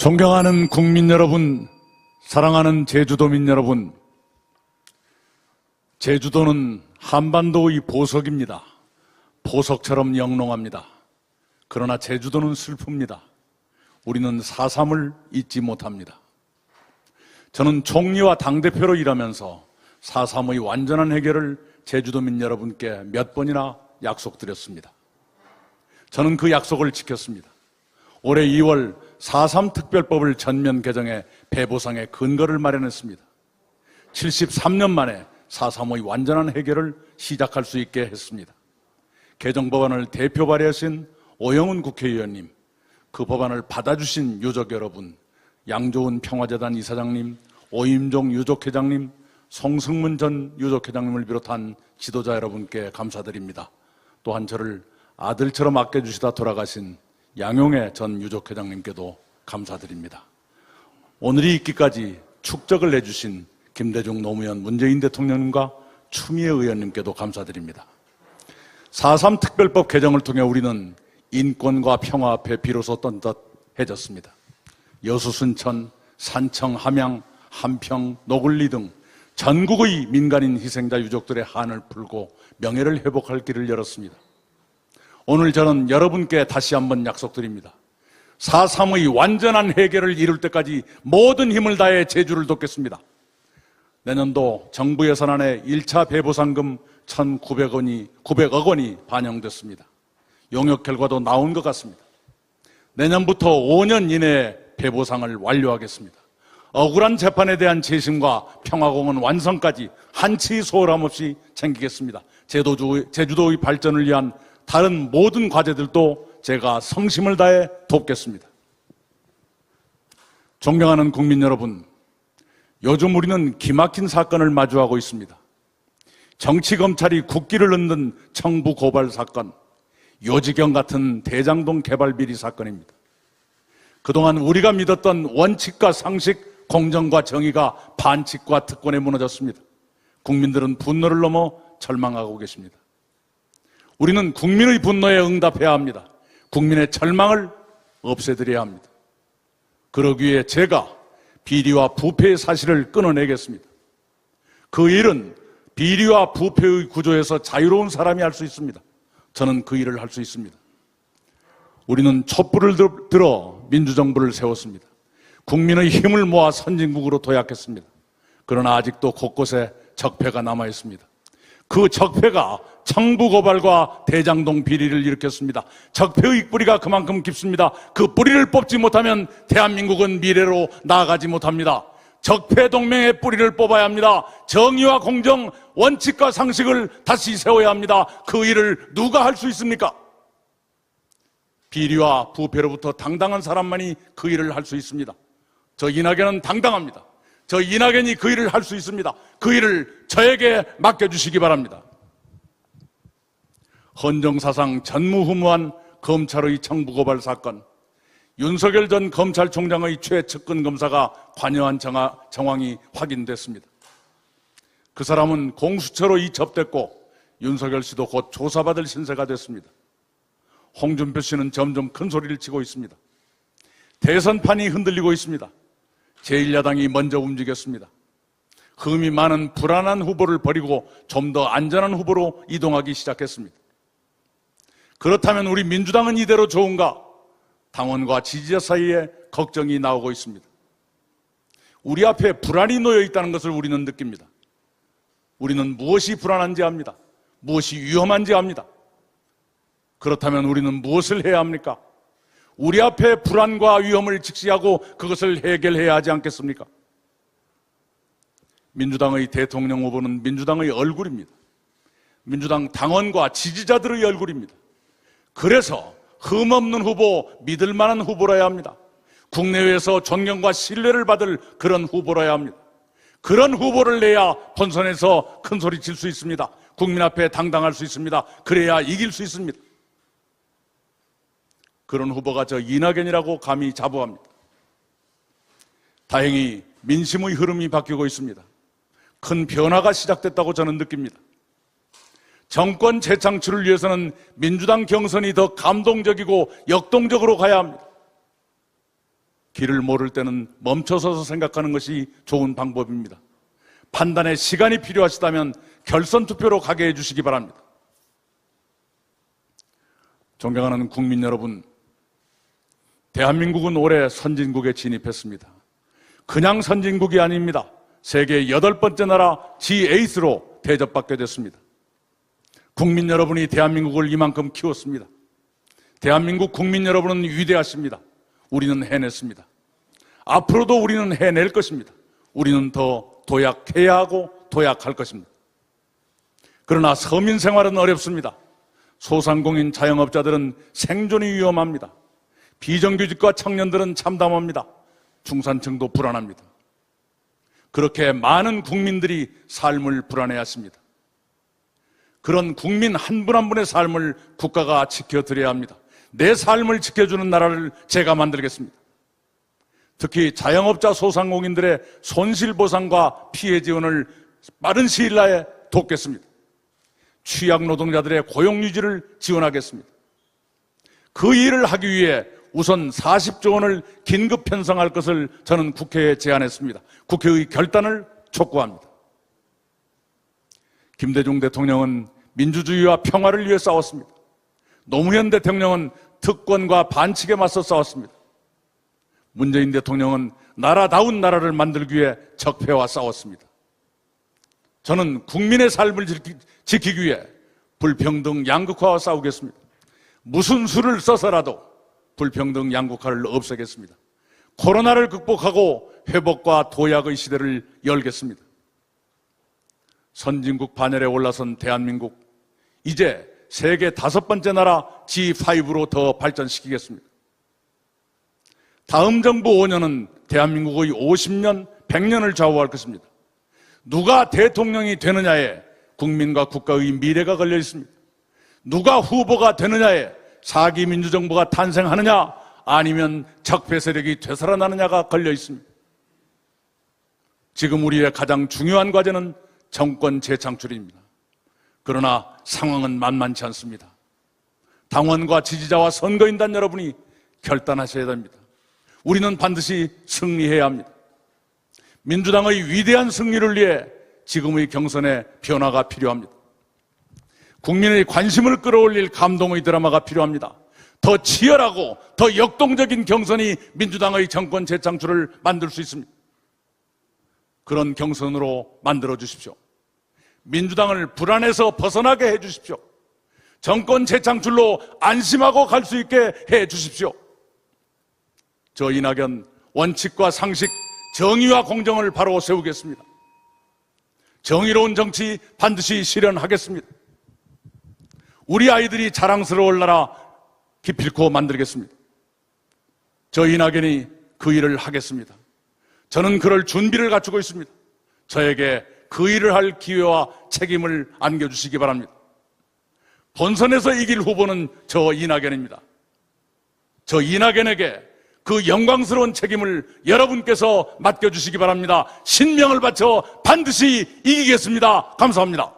존경하는 국민 여러분, 사랑하는 제주도민 여러분, 제주도는 한반도의 보석입니다. 보석처럼 영롱합니다. 그러나 제주도는 슬픕니다. 우리는 4.3을 잊지 못합니다. 저는 총리와 당대표로 일하면서 4.3의 완전한 해결을 제주도민 여러분께 몇 번이나 약속드렸습니다. 저는 그 약속을 지켰습니다. 올해 2월 4.3 특별법을 전면 개정해 배보상의 근거를 마련했습니다. 73년 만에 4.3의 완전한 해결을 시작할 수 있게 했습니다. 개정 법안을 대표 발의하신 오영훈 국회의원님, 그 법안을 받아주신 유족 여러분, 양조은 평화재단 이사장님, 오임종 유족회장님, 송승문 전 유족회장님을 비롯한 지도자 여러분께 감사드립니다. 또한 저를 아들처럼 아껴주시다 돌아가신 양용애 전 유족회장님께도 감사드립니다. 오늘이 있기까지 축적을 해주신 김대중 노무현 문재인 대통령님과 추미애 의원님께도 감사드립니다. 4.3 특별법 개정을 통해 우리는 인권과 평화 앞에 비로소 떳떳해졌습니다. 여수, 순천, 산청, 함양, 한평, 노굴리 등 전국의 민간인 희생자 유족들의 한을 풀고 명예를 회복할 길을 열었습니다. 오늘 저는 여러분께 다시 한번 약속드립니다. 4.3의 완전한 해결을 이룰 때까지 모든 힘을 다해 제주를 돕겠습니다. 내년도 정부 예산안에 1차 배보상금 1,900억 원이 반영됐습니다. 용역 결과도 나온 것 같습니다. 내년부터 5년 이내에 배보상을 완료하겠습니다. 억울한 재판에 대한 재심과 평화공원 완성까지 한치 소홀함 없이 챙기겠습니다. 제주도의 발전을 위한 다른 모든 과제들도 제가 성심을 다해 돕겠습니다. 존경하는 국민 여러분, 요즘 우리는 기막힌 사건을 마주하고 있습니다. 정치검찰이 국기를 흔든 청부 고발 사건, 요지경 같은 대장동 개발 비리 사건입니다. 그동안 우리가 믿었던 원칙과 상식, 공정과 정의가 반칙과 특권에 무너졌습니다. 국민들은 분노를 넘어 절망하고 계십니다. 우리는 국민의 분노에 응답해야 합니다. 국민의 절망을 없애드려야 합니다. 그러기 위해 제가 비리와 부패의 사실을 끊어내겠습니다. 그 일은 비리와 부패의 구조에서 자유로운 사람이 할 수 있습니다. 저는 그 일을 할 수 있습니다. 우리는 촛불을 들어 민주정부를 세웠습니다. 국민의 힘을 모아 선진국으로 도약했습니다. 그러나 아직도 곳곳에 적폐가 남아있습니다. 그 적폐가 청부고발과 대장동 비리를 일으켰습니다. 적폐의 뿌리가 그만큼 깊습니다. 그 뿌리를 뽑지 못하면 대한민국은 미래로 나아가지 못합니다. 적폐 동맹의 뿌리를 뽑아야 합니다. 정의와 공정, 원칙과 상식을 다시 세워야 합니다. 그 일을 누가 할 수 있습니까? 비리와 부패로부터 당당한 사람만이 그 일을 할 수 있습니다. 저 이낙연은 당당합니다. 저 이낙연이 그 일을 할 수 있습니다. 그 일을 저에게 맡겨주시기 바랍니다. 헌정사상 전무후무한 검찰의 청부고발 사건, 윤석열 전 검찰총장의 최측근 검사가 관여한 정황이 확인됐습니다. 그 사람은 공수처로 이첩됐고 윤석열 씨도 곧 조사받을 신세가 됐습니다. 홍준표 씨는 점점 큰 소리를 치고 있습니다. 대선판이 흔들리고 있습니다. 제1야당이 먼저 움직였습니다. 흠이 많은 불안한 후보를 버리고 좀 더 안전한 후보로 이동하기 시작했습니다. 그렇다면 우리 민주당은 이대로 좋은가? 당원과 지지자 사이에 걱정이 나오고 있습니다. 우리 앞에 불안이 놓여 있다는 것을 우리는 느낍니다. 우리는 무엇이 불안한지 압니다. 무엇이 위험한지 압니다. 그렇다면 우리는 무엇을 해야 합니까? 우리 앞에 불안과 위험을 직시하고 그것을 해결해야 하지 않겠습니까? 민주당의 대통령 후보는 민주당의 얼굴입니다. 민주당 당원과 지지자들의 얼굴입니다. 그래서 흠없는 후보, 믿을 만한 후보라야 합니다. 국내외에서 존경과 신뢰를 받을 그런 후보라야 합니다. 그런 후보를 내야 본선에서 큰 소리 칠 수 있습니다. 국민 앞에 당당할 수 있습니다. 그래야 이길 수 있습니다. 그런 후보가 저 이낙연이라고 감히 자부합니다. 다행히 민심의 흐름이 바뀌고 있습니다. 큰 변화가 시작됐다고 저는 느낍니다. 정권 재창출을 위해서는 민주당 경선이 더 감동적이고 역동적으로 가야 합니다. 길을 모를 때는 멈춰서서 생각하는 것이 좋은 방법입니다. 판단에 시간이 필요하시다면 결선 투표로 가게 해주시기 바랍니다. 존경하는 국민 여러분, 대한민국은 올해 선진국에 진입했습니다. 그냥 선진국이 아닙니다. 세계 8번째 나라 G8로 대접받게 됐습니다. 국민 여러분이 대한민국을 이만큼 키웠습니다. 대한민국 국민 여러분은 위대하십니다. 우리는 해냈습니다. 앞으로도 우리는 해낼 것입니다. 우리는 더 도약해야 하고 도약할 것입니다. 그러나 서민 생활은 어렵습니다. 소상공인 자영업자들은 생존이 위험합니다. 비정규직과 청년들은 참담합니다. 중산층도 불안합니다. 그렇게 많은 국민들이 삶을 불안해하십니다. 그런 국민 한 분 한 분의 삶을 국가가 지켜드려야 합니다. 내 삶을 지켜주는 나라를 제가 만들겠습니다. 특히 자영업자 소상공인들의 손실보상과 피해 지원을 빠른 시일 내에 돕겠습니다. 취약 노동자들의 고용유지를 지원하겠습니다. 그 일을 하기 위해 우선 40조 원을 긴급 편성할 것을 저는 국회에 제안했습니다. 국회의 결단을 촉구합니다. 김대중 대통령은 민주주의와 평화를 위해 싸웠습니다. 노무현 대통령은 특권과 반칙에 맞서 싸웠습니다. 문재인 대통령은 나라다운 나라를 만들기 위해 적폐와 싸웠습니다. 저는 국민의 삶을 지키기 위해 불평등 양극화와 싸우겠습니다. 무슨 수를 써서라도 불평등 양극화를 없애겠습니다. 코로나를 극복하고 회복과 도약의 시대를 열겠습니다. 선진국 반열에 올라선 대한민국, 이제 세계 5번째 나라 G5로 더 발전시키겠습니다. 다음 정부 5년은 대한민국의 50년, 100년을 좌우할 것입니다. 누가 대통령이 되느냐에 국민과 국가의 미래가 걸려 있습니다. 누가 후보가 되느냐에 4기 민주정부가 탄생하느냐 아니면 적폐 세력이 되살아나느냐가 걸려 있습니다. 지금 우리의 가장 중요한 과제는 정권 재창출입니다. 그러나 상황은 만만치 않습니다. 당원과 지지자와 선거인단 여러분이 결단하셔야 됩니다. 우리는 반드시 승리해야 합니다. 민주당의 위대한 승리를 위해 지금의 경선에 변화가 필요합니다. 국민의 관심을 끌어올릴 감동의 드라마가 필요합니다. 더 치열하고 더 역동적인 경선이 민주당의 정권 재창출을 만들 수 있습니다. 그런 경선으로 만들어 주십시오. 민주당을 불안에서 벗어나게 해 주십시오. 정권 재창출로 안심하고 갈 수 있게 해 주십시오. 저 이낙연 원칙과 상식, 정의와 공정을 바로 세우겠습니다. 정의로운 정치 반드시 실현하겠습니다. 우리 아이들이 자랑스러울 나라 기필코 만들겠습니다. 저 이낙연이 그 일을 하겠습니다. 저는 그럴 준비를 갖추고 있습니다. 저에게 그 일을 할 기회와 책임을 안겨주시기 바랍니다. 본선에서 이길 후보는 저 이낙연입니다. 저 이낙연에게 그 영광스러운 책임을 여러분께서 맡겨주시기 바랍니다. 신명을 바쳐 반드시 이기겠습니다. 감사합니다.